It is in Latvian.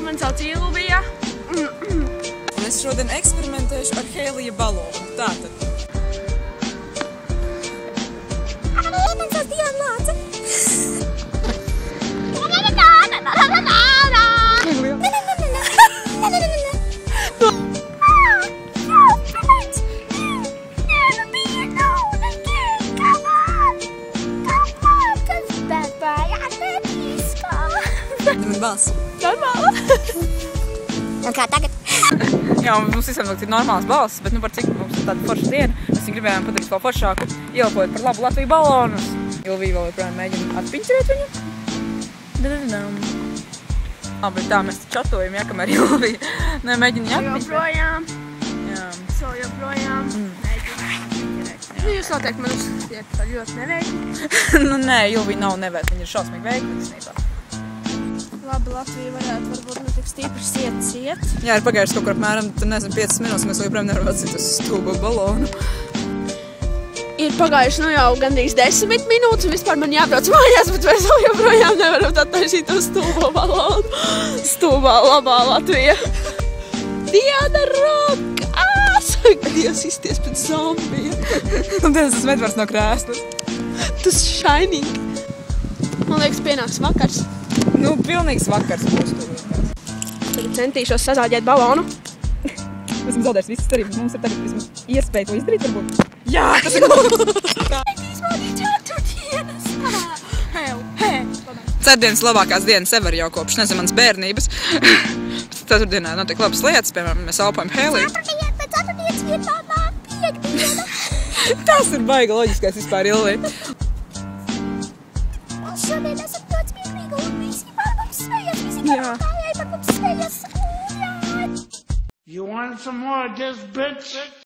man sauc Ilvija. Un es šodien eksperimentēšu ar hēlija balonu. Tātad. Man sauc Diana Lāce. Balss. Normāla. Un kā tagad? Jā, mums visam ir normāls balss, bet par cik mums ir tāda forša diena, mēs viņu gribējām padarīt vēl foršāku, ielpojot par labu Latviju balonus. Ilvija vēl joprojām mēģina atpiņķerēt viņu. Bet tā mēs čatojam, jā, kamēr Ilvija mēģina atpiņķerēt. Joprojām. Jā. Joprojām. Nu, jūs noteikti man uzskatiet par ļoti neveikli. Nu, nē, Ilvija nav neveikli, viņa ir šausmīgi veikli, visnībā. Labi, Latvija varētu varbūt ne tik stipri ciet. Jā, ir pagājuši kaut kur apmēram, nezinu, 5 minūtes, mēs joprojām nevaram atzīt uz stulbo balonu. Ir pagājuši nu jau gandrīz 10 minūtes un vispār man jābrauc mājās, bet mēs joprojām nevaram attaisīt uz stulbo balonu. Stulbā labā Latvija. Diana Rock! Dievs izties pēc zombija. Un Dievs, tas medvars no krēslas. Tas shining. Man liekas, pienāks vakars. Nu, pilnīgs vakars būs tur. Tagad centīšos sazāģēt balonu. Esmu zaudējis visas cerības. Mums ir tagad vismaz iespēja to izdarīt, varbūt. Jā, tas ir Ceturtdienas labākās dienas ever jau kopš, nezinu, manas bērnības. Ceturtdienā notiek labas lietas, piemēram, mēs elpojam hēliju. Ceturtdienas vietā nāk piekdiena. Tas ir baigi loģiskais vispār, Ilvija. Un šodien esam ļoti smieklīgi un visi par mums smejas. Visi kājai par mums smejas. You want some more of this, bitch?